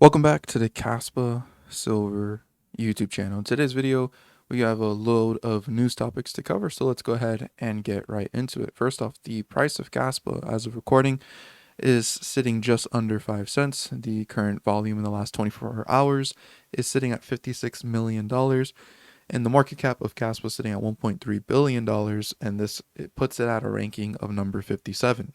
Welcome back to the Kaspa Silver YouTube channel. In today's video, we have a load of news topics to cover, so let's go ahead and get right into it. First off, the price of Kaspa as of recording is sitting just under 5 cents. The current volume in the last 24 hours is sitting at $56 million, and the market cap of Kaspa is sitting at $1.3 billion, and it puts it at a ranking of number 57.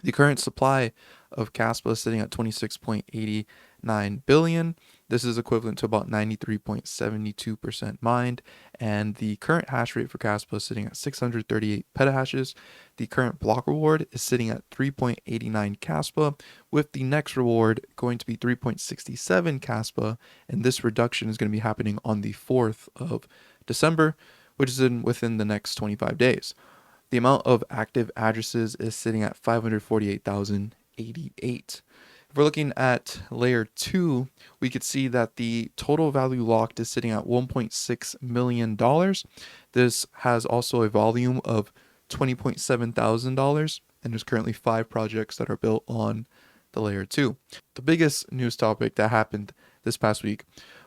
The current supply of Kaspa is sitting at 26.89 billion. This is equivalent to about 93.72% mined. And the current hash rate for Kaspa is sitting at 638 petahashes. The current block reward is sitting at 3.89 Kaspa, with the next reward going to be 3.67 Kaspa. And this reduction is going to be happening on the 4th of December, which is within the next 25 days. The amount of active addresses is sitting at 548,088. If we're looking at layer 2, we could see that the total value locked is sitting at $1.6 million. This has also a volume of $20.7 thousand, and there's currently 5 projects that are built on the layer 2. The biggest news topic that happened this past week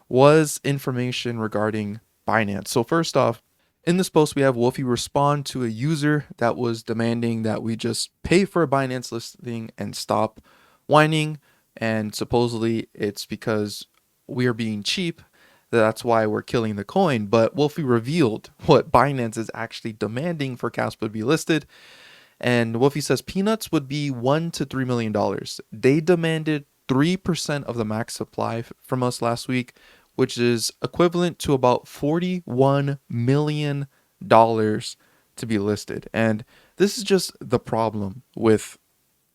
was information regarding Binance. So first off, in this post, we have Wolfie respond to a user that was demanding that we just pay for a Binance listing and stop whining. And supposedly it's because we are being cheap. That's why we're killing the coin. But Wolfie revealed what Binance is actually demanding for Kaspa to be listed. And Wolfie says peanuts would be $1 to $3 million. They demanded 3% of the max supply from us last week, which is equivalent to about $41 million to be listed. And this is just the problem with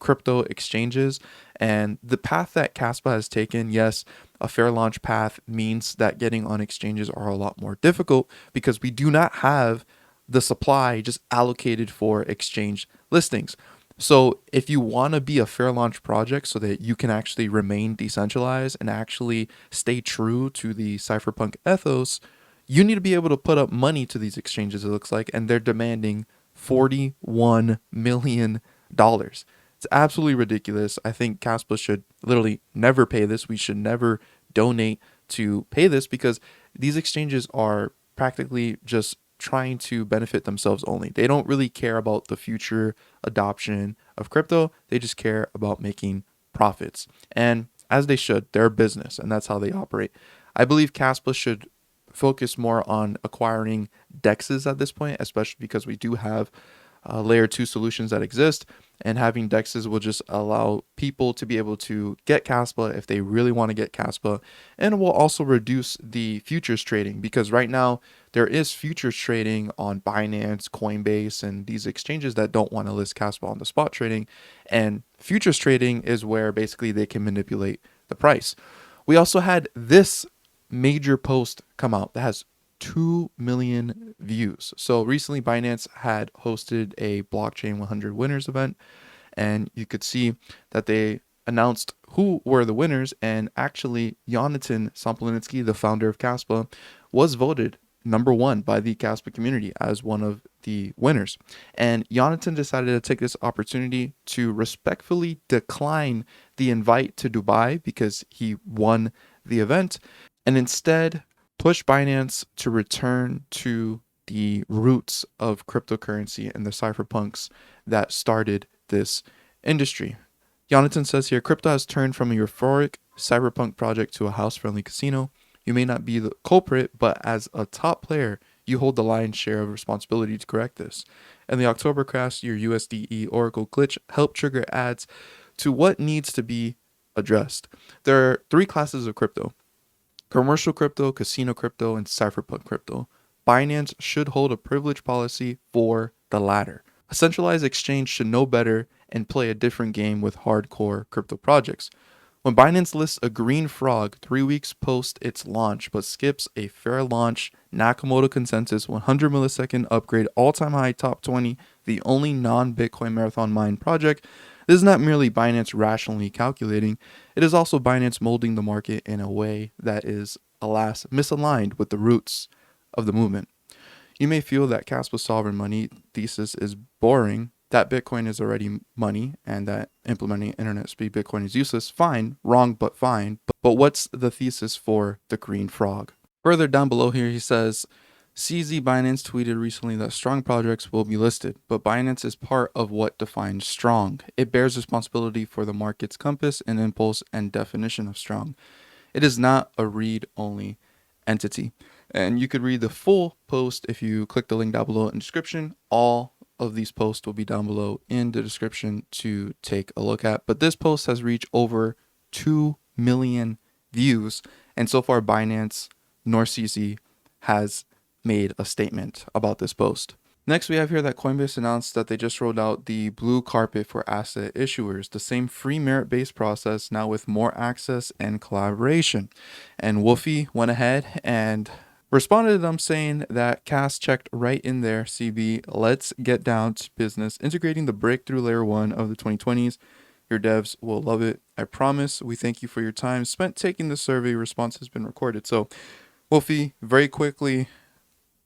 crypto exchanges and the path that Kaspa has taken. Yes, a fair launch path means that getting on exchanges are a lot more difficult because we do not have the supply just allocated for exchange listings. So if you want to be a fair launch project so that you can actually remain decentralized and actually stay true to the cypherpunk ethos, you need to be able to put up money to these exchanges, it looks like, and they're demanding $41 million. It's absolutely ridiculous. I think Kaspa should literally never pay this. We should never donate to pay this because these exchanges are practically just trying to benefit themselves only. They don't really care about the future adoption of crypto. They just care about making profits. And as they should, they're a business and that's how they operate. I believe Kaspa should focus more on acquiring DEXs at this point, especially because we do have layer 2 solutions that exist, and having DEXs will just allow people to be able to get Kaspa if they really want to get Kaspa, and it will also reduce the futures trading because right now there is futures trading on Binance, Coinbase, and these exchanges that don't want to list Kaspa on the spot trading, and futures trading is where basically they can manipulate the price. We also had this major post come out that has 2 million views. So recently Binance had hosted a blockchain 100 winners event, and you could see that they announced who were the winners, and actually Jonathan Sampolinitsky, the founder of Kaspa, was voted number 1 by the Kaspa community as one of the winners. And Jonathan decided to take this opportunity to respectfully decline the invite to Dubai because he won the event, and instead push Binance to return to the roots of cryptocurrency and the cypherpunks that started this industry. Jonathan says here, crypto has turned from a euphoric cyberpunk project to a house-friendly casino. You may not be the culprit, but as a top player, you hold the lion's share of responsibility to correct this. And the October crash, your USDE Oracle glitch helped trigger ads to what needs to be addressed. There are 3 classes of crypto: commercial crypto, casino crypto, and cypherpunk crypto. Binance should hold a privilege policy for the latter. A centralized exchange should know better and play a different game with hardcore crypto projects. When Binance lists a green frog 3 weeks post its launch but skips a fair launch, Nakamoto consensus 100 millisecond upgrade, all-time high top 20, the only non-Bitcoin marathon mine project, this is not merely Binance rationally calculating, it is also Binance molding the market in a way that is, alas, misaligned with the roots of the movement. You may feel that Kaspa's sovereign money thesis is boring, that Bitcoin is already money and that implementing internet speed Bitcoin is useless, fine, wrong, but fine. But what's the thesis for the green frog? Further down below here, he says, CZ Binance tweeted recently that strong projects will be listed, but Binance is part of what defines strong. It bears responsibility for the market's compass and impulse and definition of strong. It is not a read-only entity. And you could read the full post if you click the link down below in the description. All of these posts will be down below in the description to take a look at. But this post has reached over 2 million views. And so far, Binance nor CZ has made a statement about this post. Next, we have here that Coinbase announced that they just rolled out the blue carpet for asset issuers, the same free merit-based process now with more access and collaboration. And Wolfie went ahead and responded to them saying that Cass checked right in there, CB, let's get down to business, integrating the breakthrough layer 1 of the 2020s. Your devs will love it. I promise. We thank you for your time spent taking the survey. Response has been recorded. So Wolfie very quickly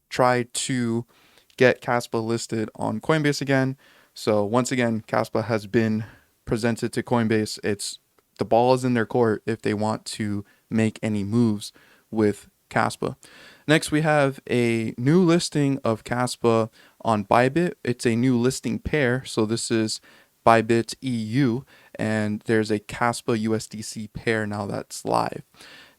tried to get Kaspa listed on Coinbase again. So once again, Kaspa has been presented to Coinbase. The ball is in their court if they want to make any moves with Kaspa. Next, we have a new listing of Kaspa on Bybit. It's a new listing pair. So this is Bybit EU, and there's a Kaspa USDC pair now that's live.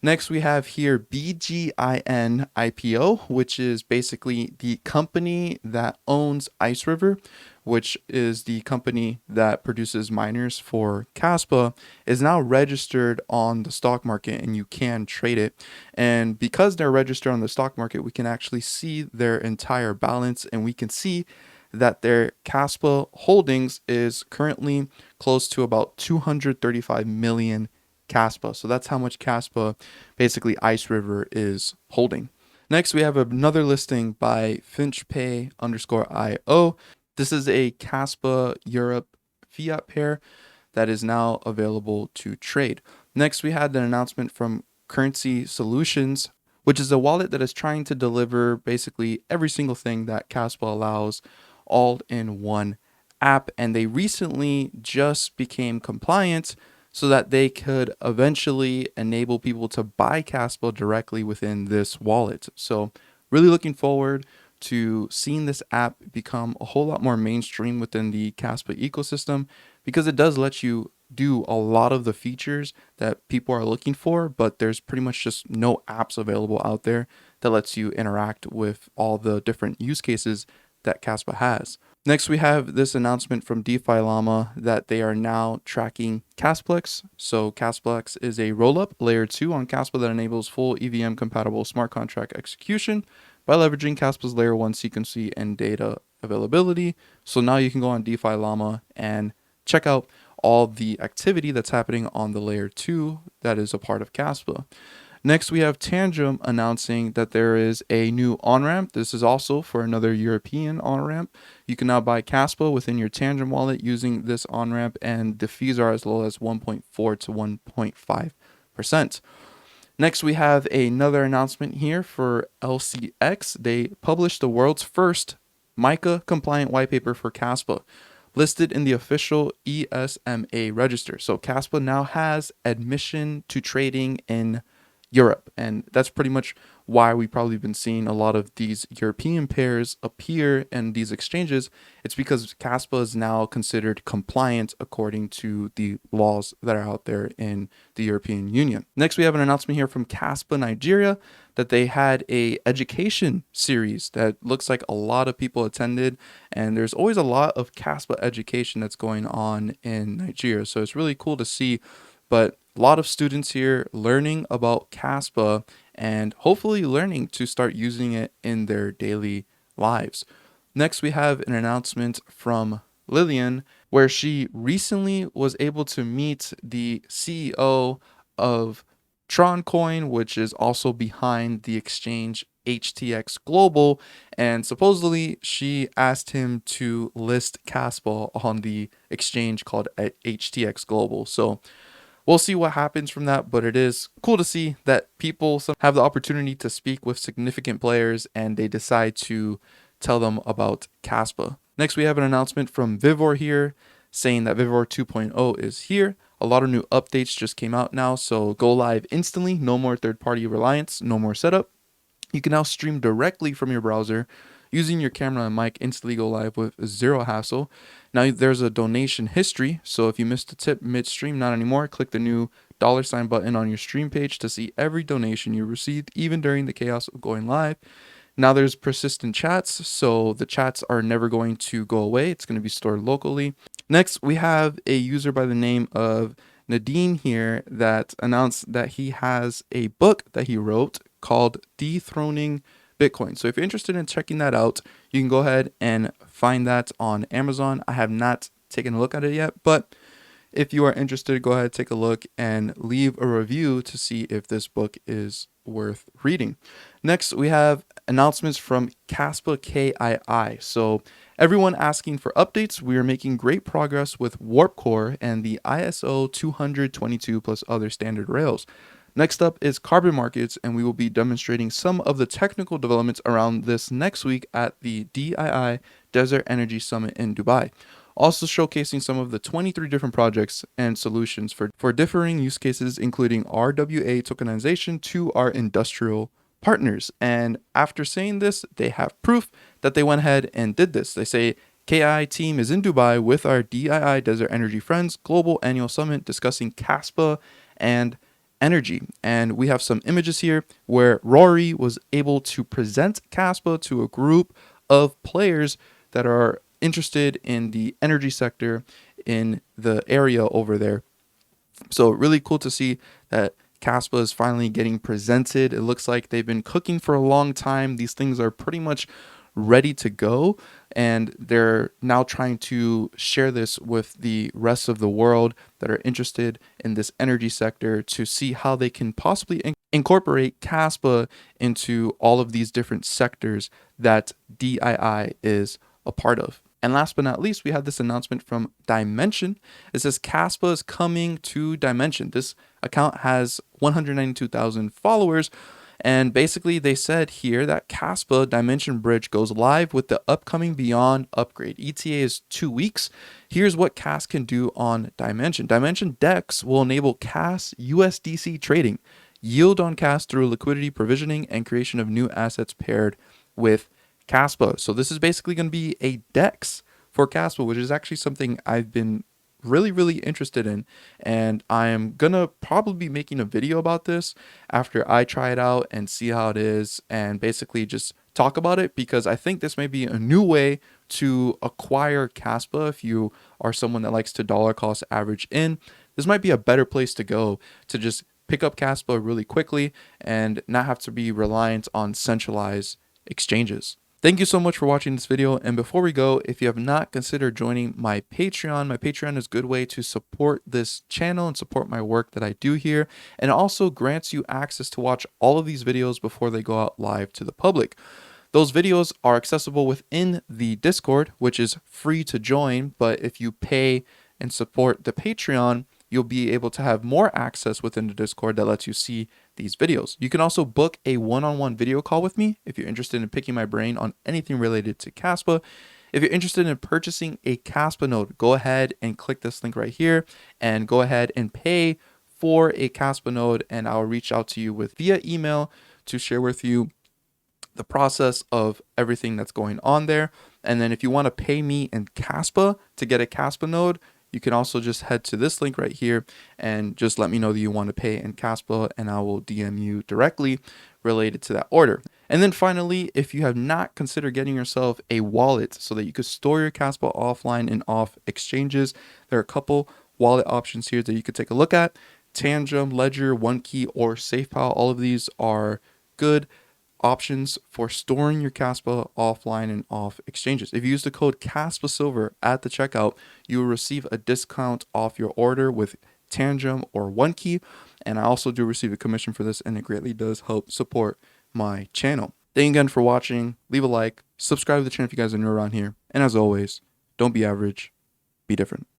Next, we have here BGIN IPO, which is basically the company that owns Ice River, which is the company that produces miners for Kaspa, is now registered on the stock market and you can trade it. And because they're registered on the stock market, we can actually see their entire balance, and we can see that their Kaspa holdings is currently close to about 235 million Kaspa. So that's how much Kaspa basically Ice River is holding. Next, we have another listing by FinchPay_IO. This is a Kaspa Europe fiat pair that is now available to trade. Next, we had an announcement from Currency Solutions, which is a wallet that is trying to deliver basically every single thing that Kaspa allows all in one app. And they recently just became compliant so that they could eventually enable people to buy Kaspa directly within this wallet. So really looking forward to seeing this app become a whole lot more mainstream within the Kaspa ecosystem, because it does let you do a lot of the features that people are looking for, but there's pretty much just no apps available out there that lets you interact with all the different use cases that Kaspa has. Next, we have this announcement from DeFi Llama that they are now tracking Kasplex. So Kasplex is a rollup layer 2 on Kaspa that enables full EVM compatible smart contract execution by leveraging Kaspa's layer 1 sequencing and data availability. So now you can go on DeFi Llama and check out all the activity that's happening on the layer 2 that is a part of Kaspa. Next, we have Tangem announcing that there is a new on-ramp. This is also for another European on-ramp. You can now buy Kaspa within your Tangem wallet using this on-ramp, and the fees are as low as 1.4 to 1.5%. Next, we have another announcement here for LCX. They published the world's first MiCA-compliant white paper for Kaspa, listed in the official ESMA register. So Kaspa now has admission to trading in Europe, and that's pretty much why we've probably been seeing a lot of these European pairs appear in these exchanges. It's because Kaspa is now considered compliant according to the laws that are out there in the European Union. Next, we have an announcement here from Kaspa Nigeria that they had a education series that looks like a lot of people attended, and there's always a lot of Kaspa education that's going on in Nigeria, so it's really cool to see. But a lot of students here learning about Kaspa and hopefully learning to start using it in their daily lives. Next, we have an announcement from Lillian where she recently was able to meet the CEO of TronCoin, which is also behind the exchange HTX Global, and supposedly she asked him to list Kaspa on the exchange called HTX Global. So we'll see what happens from that, but it is cool to see that people have the opportunity to speak with significant players and they decide to tell them about Kaspa. Next, we have an announcement from Vivor here saying that Vivor 2.0 is here. A lot of new updates just came out now, so go live instantly. No more third-party reliance, no more setup. You can now stream directly from your browser using your camera and mic, instantly go live with zero hassle. Now there's a donation history, so if you missed a tip midstream, not anymore. Click the new $ button on your stream page to see every donation you received, even during the chaos of going live. Now there's persistent chats, so the chats are never going to go away. It's going to be stored locally. Next, we have a user by the name of Nadine here that announced that he has a book that he wrote called Dethroning Bitcoin. So if you're interested in checking that out, you can go ahead and find that on Amazon. I have not taken a look at it yet, but if you are interested, go ahead, take a look and leave a review to see if this book is worth reading. Next, we have announcements from Kaspa KII. So everyone asking for updates. We are making great progress with Warp Core and the ISO 222 plus other standard rails. Next up is carbon markets, and we will be demonstrating some of the technical developments around this next week at the DII Desert Energy Summit in Dubai. Also showcasing some of the 23 different projects and solutions for differing use cases, including RWA tokenization to our industrial partners. And after saying this, they have proof that they went ahead and did this. They say, KI team is in Dubai with our DII Desert Energy Friends Global Annual Summit discussing Kaspa and energy. And we have some images here where Rory was able to present Kaspa to a group of players that are interested in the energy sector in the area over there. So really cool to see that Kaspa is finally getting presented. It looks like they've been cooking for a long time. These things are pretty much ready to go, and they're now trying to share this with the rest of the world that are interested in this energy sector to see how they can possibly incorporate Kaspa into all of these different sectors that DII is a part of. And last but not least, we have this announcement from Dymension. It says Kaspa is coming to Dymension. This account has 192,000 followers. And basically they said here that Kaspa Dymension Bridge goes live with the upcoming Beyond upgrade. ETA is 2 weeks. Here's what Cas can do on Dymension. Dymension DEX will enable Cas USDC trading, yield on Cas through liquidity provisioning and creation of new assets paired with Kaspa. So this is basically going to be a DEX for Kaspa, which is actually something I've been really interested in, and I am gonna probably be making a video about this after I try it out and see how it is, and basically just talk about it, because I think this may be a new way to acquire Kaspa. If you are someone that likes to dollar cost average in, this might be a better place to go to just pick up Kaspa really quickly and not have to be reliant on centralized exchanges. Thank you so much for watching this video. And before we go, if you have not considered joining my Patreon is a good way to support this channel and support my work that I do here. And it also grants you access to watch all of these videos before they go out live to the public. Those videos are accessible within the Discord, which is free to join. But if you pay and support the Patreon, you'll be able to have more access within the Discord that lets you see these videos. You can also book a one-on-one video call with me if you're interested in picking my brain on anything related to Kaspa. If you're interested in purchasing a Kaspa node, go ahead and click this link right here and go ahead and pay for a Kaspa node, and I'll reach out to you via email to share with you the process of everything that's going on there. And then if you want to pay me in Kaspa to get a Kaspa node, you can also just head to this link right here and just let me know that you want to pay in Kaspa, and I will DM you directly related to that order. And then finally, if you have not considered getting yourself a wallet so that you could store your Kaspa offline and off exchanges, there are a couple wallet options here that you could take a look at. Tangem, Ledger, OneKey, or SafePal. All of these are good options for storing your Kaspa offline and off exchanges. If you use the code Kaspa Silver at the checkout, you will receive a discount off your order with Tangem or OneKey. And I also do receive a commission for this, and it greatly does help support my channel. Thank you again for watching. Leave a like, subscribe to the channel if you guys are new around here. And as always, don't be average, be different.